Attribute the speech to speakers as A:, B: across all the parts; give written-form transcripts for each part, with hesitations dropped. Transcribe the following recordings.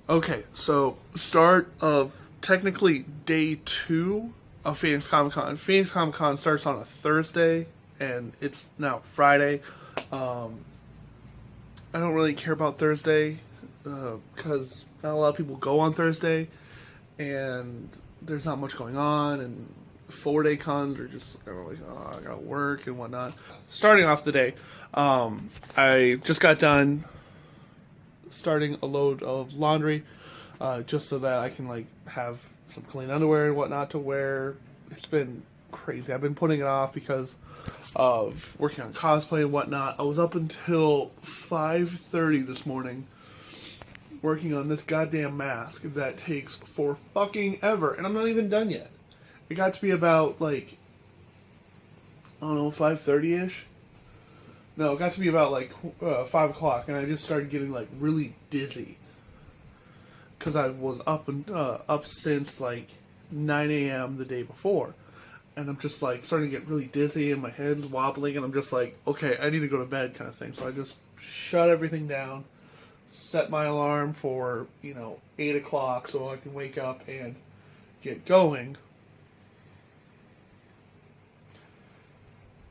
A: Okay, so start of technically day 2 of Phoenix Comicon. Phoenix Comicon starts on a Thursday, and it's now Friday. I don't really care about Thursday because not a lot of people go on Thursday, and there's not much going on, and 4-day cons are just like, oh, I gotta work and whatnot. Starting off the day, I just got done starting a load of laundry, just so that I can like have some clean underwear and whatnot to wear. It's been crazy. I've been putting it off because of working on cosplay and whatnot. I was up until 5:30 this morning working on this goddamn mask that takes for fucking ever, and I'm not even done yet. It got to be about like, I don't know, 5:30ish. No, it got to be about like 5 o'clock, and I just started getting like really dizzy because I was up since like 9 a.m. the day before, and I'm just like starting to get really dizzy, and my head's wobbling, and I'm just like, okay, I need to go to bed, kind of thing. So I just shut everything down, set my alarm for 8 o'clock so I can wake up and get going.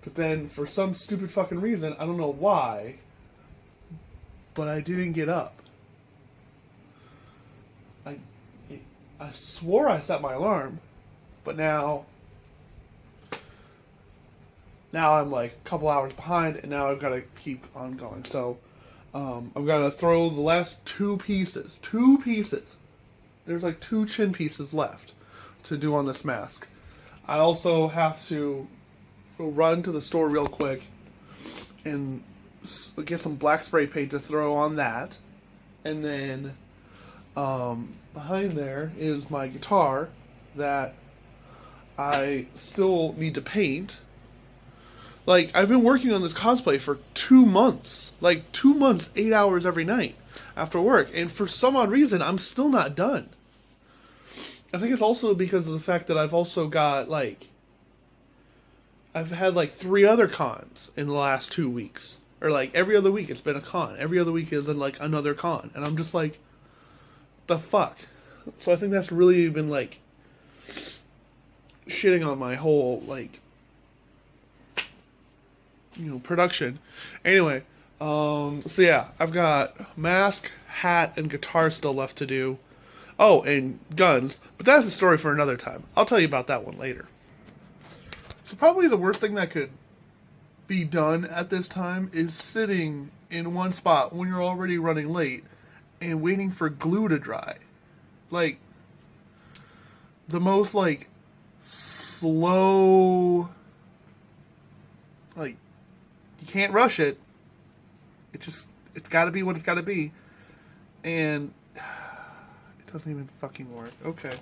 A: But then, for some stupid fucking reason, I don't know why, but I didn't get up. I swore I set my alarm, but now I'm like a couple hours behind, and now I've got to keep on going. So, I've got to throw the last two pieces. There's like 2 chin pieces left to do on this mask. I also have to run to the store real quick and get some black spray paint to throw on that, and then behind there is my guitar that I still need to paint. Like, I've been working on this cosplay for 2 months, like 2 months, 8 hours every night after work, and for some odd reason I'm still not done. I think it's also because of the fact that I've also got like, I've had like 3 other cons in the last 2 weeks. Or like every other week it's been a con. Every other week is like another con. And I'm just like, the fuck? So I think that's really been like shitting on my whole like, production. Anyway, so yeah, I've got mask, hat, and guitar still left to do. Oh, and guns. But that's a story for another time. I'll tell you about that one later. So probably the worst thing that could be done at this time is sitting in one spot when you're already running late and waiting for glue to dry. Like, the most like slow, like, you can't rush it. It's gotta be what it's gotta be. And it doesn't even fucking work. Okay.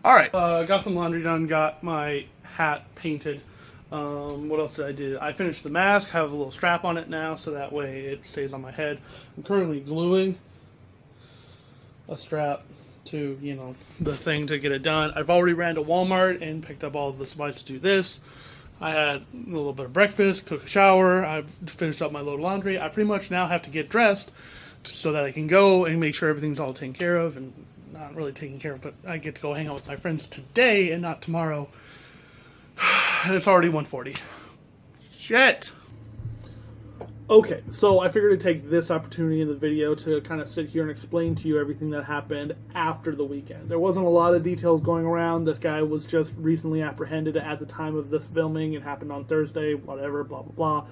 A: Alright. Got some laundry done, got my hat painted. What else did I do? I finished the mask, have a little strap on it now, so that way it stays on my head. I'm currently gluing a strap to, the thing to get it done. I've already ran to Walmart and picked up all of the supplies to do this. I had a little bit of breakfast, took a shower, I finished up my load of laundry. I pretty much now have to get dressed so that I can go and make sure everything's all taken care of, and not really taken care of, but I get to go hang out with my friends today and not tomorrow. And it's already 1:40. Shit! Okay, so I figured to take this opportunity in the video to kind of sit here and explain to you everything that happened after the weekend. There wasn't a lot of details going around. This guy was just recently apprehended at the time of this filming. It happened on Thursday, whatever, blah, blah, blah.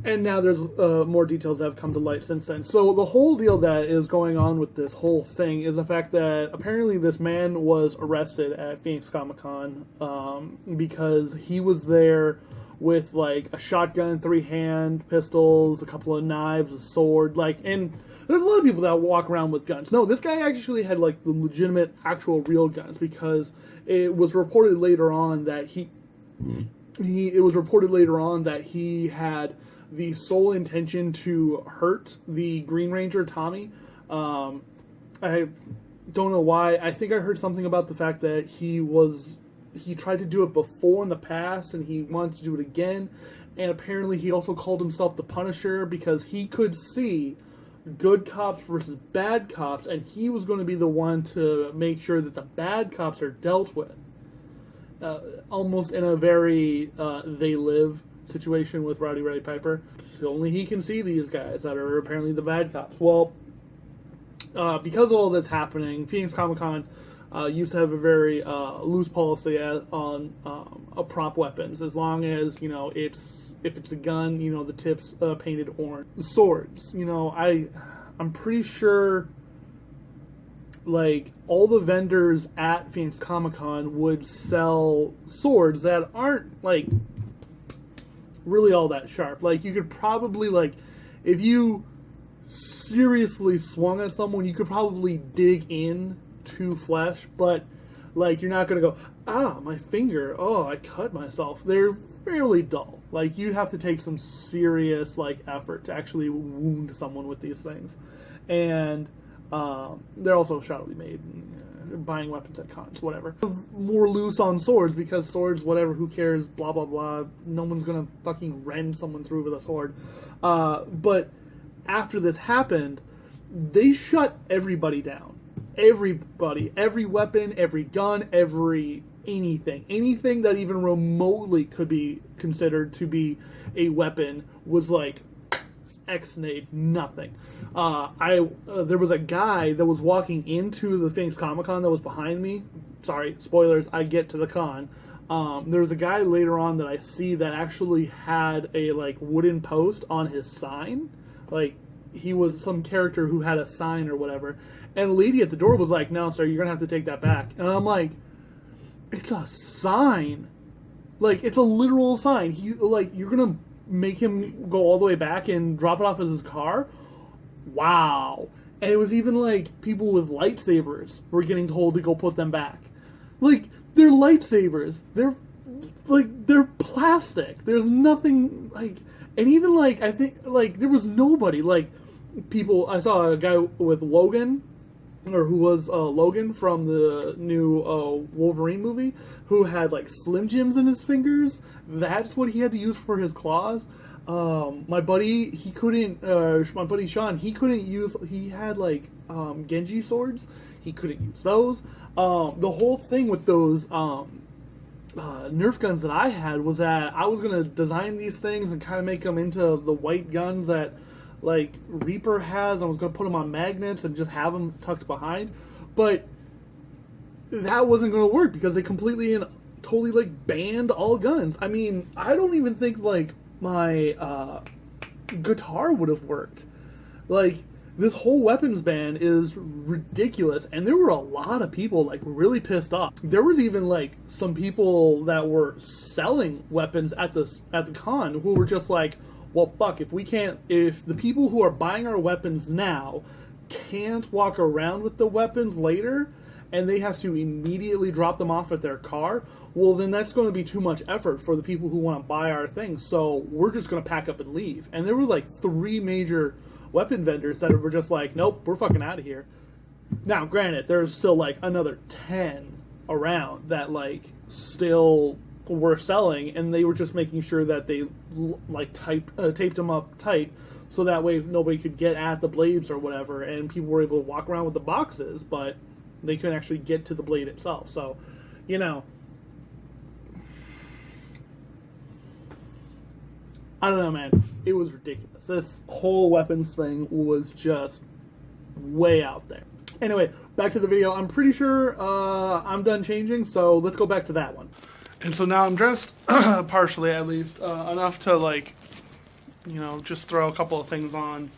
A: And now there's more details that have come to light since then. So the whole deal that is going on with this whole thing is the fact that apparently this man was arrested at Phoenix Comicon because he was there with like a shotgun, 3 hand pistols, a couple of knives, a sword, and there's a lot of people that walk around with guns. No, this guy actually had like the legitimate, actual, real guns, because it was reported later on that he had the sole intention to hurt the Green Ranger, Tommy. I don't know why. I think I heard something about the fact that he tried to do it before in the past and he wanted to do it again, and apparently he also called himself the Punisher because he could see good cops versus bad cops, and he was going to be the one to make sure that the bad cops are dealt with. Almost in a very They Live situation with Rowdy Roddy Piper. So only he can see these guys that are apparently the bad cops. Well, because of all this happening, Phoenix Comicon used to have a very loose policy on prop weapons, as long as if it's a gun, the tip's painted orange. Swords, I'm pretty sure like all the vendors at Phoenix Comicon would sell swords that aren't like really all that sharp. Like you could probably if you seriously swung at someone, you could probably dig in to flesh, but like you're not gonna go, my finger, oh, I cut myself. They're fairly dull. Like you have to take some serious effort to actually wound someone with these things, and they're also shoddily made. Buying weapons at cons, whatever. More loose on swords because swords, whatever, who cares, blah blah blah. No one's gonna fucking rend someone through with a sword. But after this happened, they shut everybody down. Everybody, every weapon, every gun, anything that even remotely could be considered to be a weapon was X-nayed, nothing. There was a guy that was walking into the Phoenix Comic-Con that was behind me. Sorry, spoilers, I get to the con. There was a guy later on that I see that actually had a wooden post on his sign. He was some character who had a sign or whatever. And a lady at the door was like, "No, sir, you're gonna have to take that back." And I'm like, "It's a sign. It's a literal sign. You're gonna make him go all the way back and drop it off as his car? Wow." And it was even people with lightsabers were getting told to go put them back. They're lightsabers. They're plastic. There's nothing and even I think there was nobody people. I saw a guy with Logan, or who was Logan from the new Wolverine movie, who had Slim Jims in his fingers. That's what he had to use for his claws. My buddy, he couldn't. My buddy Sean, he couldn't use. He had Genji swords. He couldn't use those. The whole thing with those Nerf guns that I had was that I was gonna design these things and kind of make them into the white guns that Reaper has. I was gonna put them on magnets and just have them tucked behind, but that wasn't gonna work because they completely and totally banned all guns. I mean, I don't even think my guitar would have worked. This whole weapons ban is ridiculous, and there were a lot of people really pissed off. There was even some people that were selling weapons at the con who were just well, fuck, if the people who are buying our weapons now can't walk around with the weapons later, and they have to immediately drop them off at their car, well, then that's going to be too much effort for the people who want to buy our things, so we're just going to pack up and leave. And there were 3 major weapon vendors that were just nope, we're fucking out of here. Now, granted, there's still another 10 around that still were selling, and they were just making sure that they taped them up tight so that way nobody could get at the blades or whatever, and people were able to walk around with the boxes, but they couldn't actually get to the blade itself. So, I don't know, man. It was ridiculous. This whole weapons thing was just way out there. Anyway, back to the video. I'm pretty sure I'm done changing, so let's go back to that one. And so now I'm dressed, partially at least, enough to just throw a couple of things on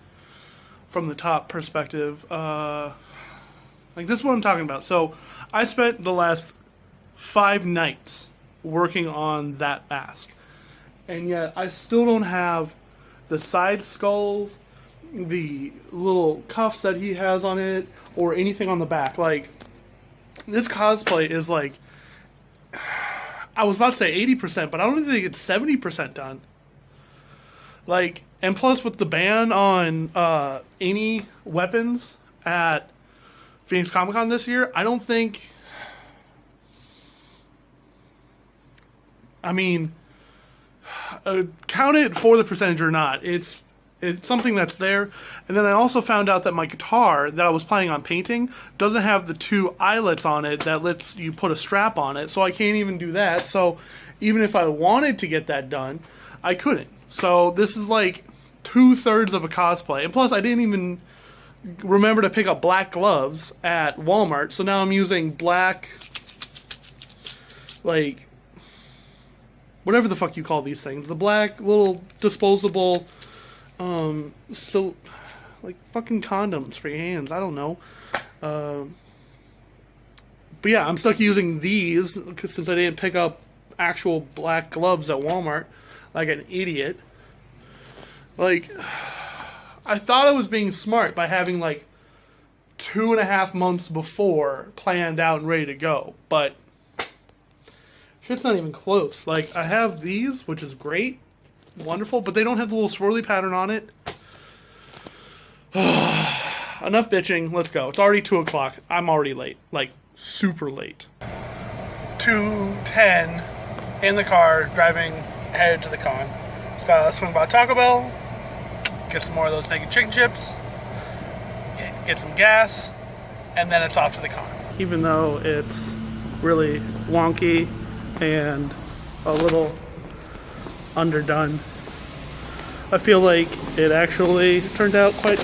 A: from the top perspective. This is what I'm talking about. So I spent the last 5 nights working on that mask. And yet I still don't have the side skulls, the little cuffs that he has on it, or anything on the back. This cosplay is I was about to say 80%, but I don't even think it's 70% done. And plus with the ban on any weapons at Phoenix Comic-Con this year, I don't think... I mean, count it for the percentage or not. It's something that's there. And then I also found out that my guitar that I was planning on painting doesn't have the 2 eyelets on it that lets you put a strap on it. So I can't even do that. So even if I wanted to get that done, I couldn't. So this is like 2/3 of a cosplay. And plus I didn't even remember to pick up black gloves at Walmart. So now I'm using black, like, whatever the fuck you call these things. The black little disposable, so, like, fucking condoms for your hands. I don't know. But yeah, I'm stuck using these since I didn't pick up actual black gloves at Walmart like an idiot. Like, I thought I was being smart by having like 2.5 months before planned out and ready to go, but shit's not even close. Like, I have these, which is great, wonderful, but they don't have the little swirly pattern on it. Enough bitching, let's go. It's already 2 o'clock. I'm already late, like super late. 2:10 in the car, driving headed to the con. Just gotta swing by Taco Bell, get some more of those naked chicken chips, get some gas, and then it's off to the con. Even though it's really wonky and a little underdone, I feel like it actually turned out quite...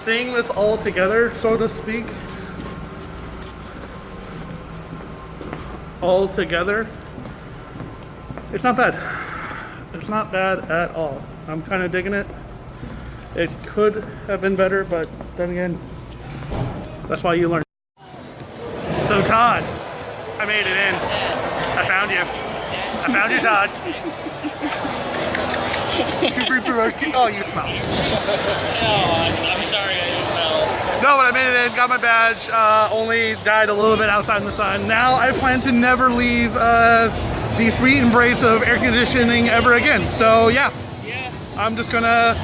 A: Seeing this all together, so to speak, all together, it's not bad. It's not bad at all. I'm kind of digging it. It could have been better, but then again, that's why you learn. So Todd, I made it in. I found you. I found you, Todd. Oh, you smell.
B: I'm sorry I smell.
A: No, but I made it in, got my badge, only died a little bit outside in the sun. Now I plan to never leave the sweet embrace of air conditioning ever again. So yeah, I'm just gonna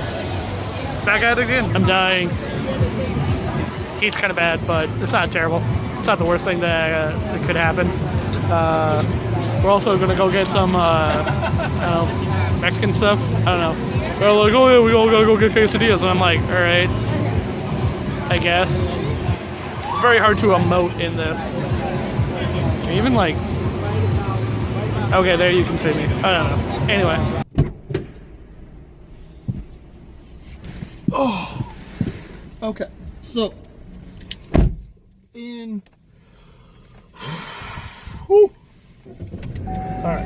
A: back at it again. I'm dying. Heat's kind of bad, but it's not terrible. It's not the worst thing that could happen. We're also gonna go get some Mexican stuff. I don't know. They're like, oh yeah, we all gotta go get quesadillas, and I'm like, all right, I guess. It's very hard to emote in this. Even like, okay, there you can see me. I don't know. Anyway. Oh. Okay. So. Whew. All right.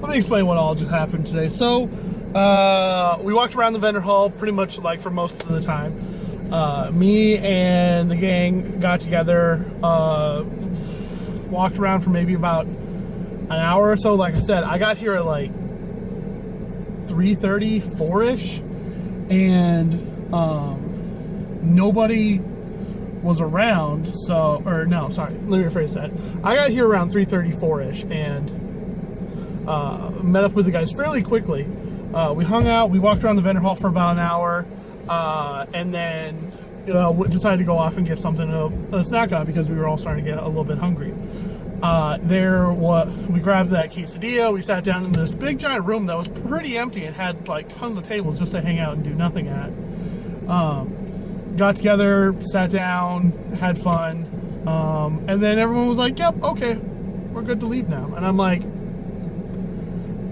A: Let me explain what all just happened today. So, we walked around the vendor hall pretty much like for most of the time. Me and the gang got together, walked around for maybe about an hour or so. Like I said, I got here at like 3:30, 4-ish, and nobody was around. So, or no, sorry, let me rephrase that. I got here around 3:30, 4-ish, and met up with the guys fairly quickly. We hung out, we walked around the vendor hall for about an hour, and then decided to go off and get something to snack on because we were all starting to get a little bit hungry. We grabbed that quesadilla, we sat down in this big giant room that was pretty empty and had like tons of tables just to hang out and do nothing at. Got together, sat down, had fun, and then everyone was like, yep, okay, we're good to leave now. And I'm like,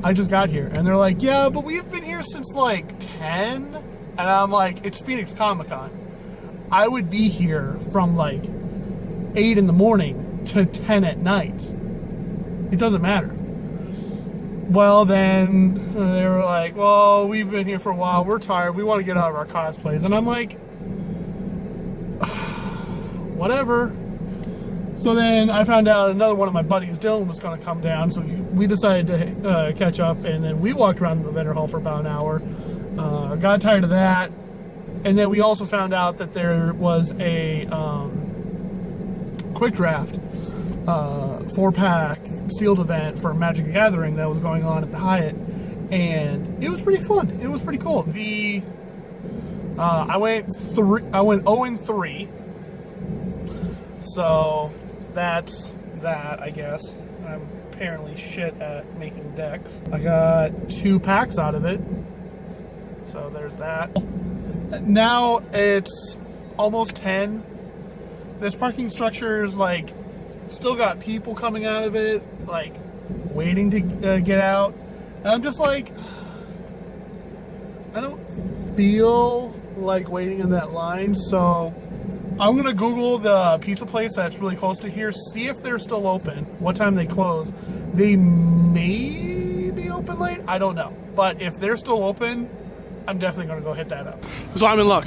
A: I just got here. And they're like, yeah, but we've been here since like 10. And I'm like, it's Phoenix Comicon. I would be here from like 8 in the morning to 10 at night. It doesn't matter. Well, then they were like, well, we've been here for a while. We're tired. We want to get out of our cosplays. And I'm like, whatever. So then I found out another one of my buddies, Dylan, was going to come down. So we decided to catch up. And then we walked around the vendor hall for about an hour. Got tired of that. And then we also found out that there was a quick draft 4-pack sealed event for Magic the Gathering that was going on at the Hyatt. And it was pretty fun. It was pretty cool. I went 0-3. So that's that, I guess. I'm apparently shit at making decks. I got 2 packs out of it. So there's that. Now it's almost 10. This parking structure is like still got people coming out of it, like waiting to get out. And I'm just like, I don't feel like waiting in that line. So I'm gonna Google the pizza place that's really close to here, see if they're still open, what time they close. They may be open late, I don't know. But if they're still open, I'm definitely gonna go hit that up. So I'm in luck.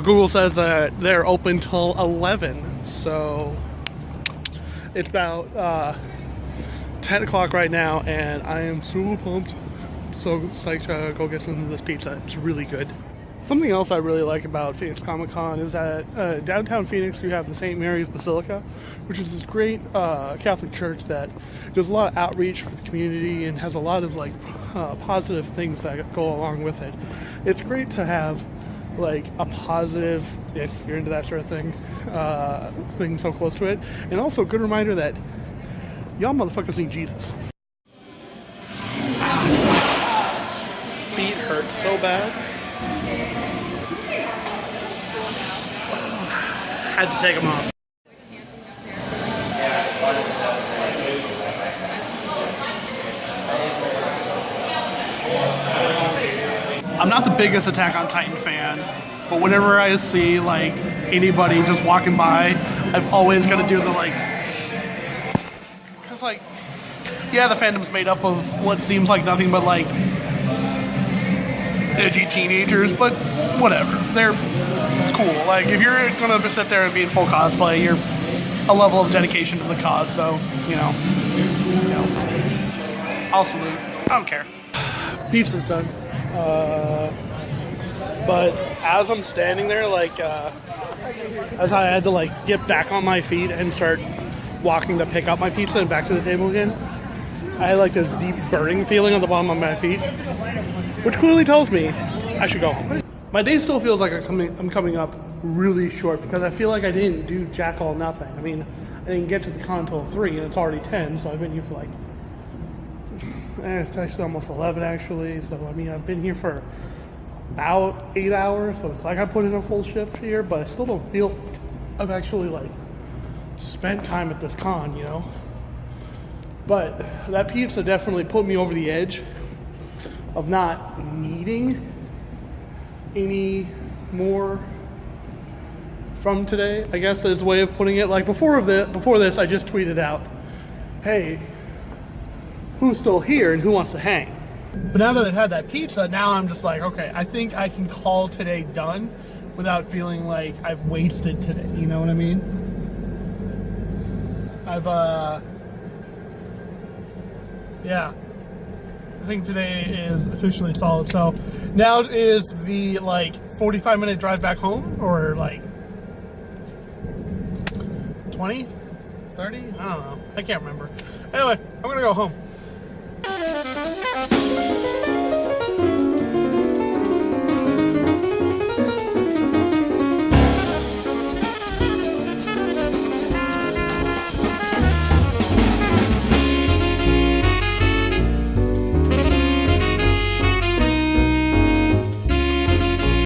A: Google says that they're open till 11. So it's about 10 o'clock right now, and I am so pumped. So psyched to go get some of this pizza. It's really good. Something else I really like about Phoenix Comicon is that downtown Phoenix you have the St. Mary's Basilica, which is this great Catholic church that does a lot of outreach for the community and has a lot of like positive things that go along with it. It's great to have like a positive, if you're into that sort of thing so close to it, and also a good reminder that y'all motherfuckers need Jesus. Feet hurt so bad. Had to take them off. I'm not the biggest Attack on Titan fan, but whenever I see like anybody just walking by, I've always got to do the like, because like, yeah, the fandom's made up of what seems like nothing but like edgy teenagers, but whatever, they're cool. Like if you're gonna sit there and be in full cosplay, you're a level of dedication to the cause, so you know I'll salute. I don't care. Pizza's done. But as I'm standing there, like as I had to like get back on my feet and start walking to pick up my pizza and back to the table again, I had like this deep burning feeling on the bottom of my feet, which clearly tells me I should go home. My day still feels like I'm coming up really short because I feel like I didn't do jack all nothing. I mean, I didn't get to the con until 3 and it's already 10, so I've been here for like, it's actually almost 11 actually. So I mean, I've been here for about 8 hours, so it's like I put in a full shift here, but I still don't feel like I've actually like spent time at this con, you know? But that pizza definitely put me over the edge of not needing any more from today, I guess is a way of putting it. Like before this, I just tweeted out, hey, who's still here and who wants to hang? But now that I've had that pizza, now I'm just like, okay, I think I can call today done without feeling like I've wasted today, you know what I mean? Yeah, I think today is officially solid. So now is the like 45-minute drive back home, or like 20, 30? I don't know. I can't remember. Anyway, I'm gonna go home.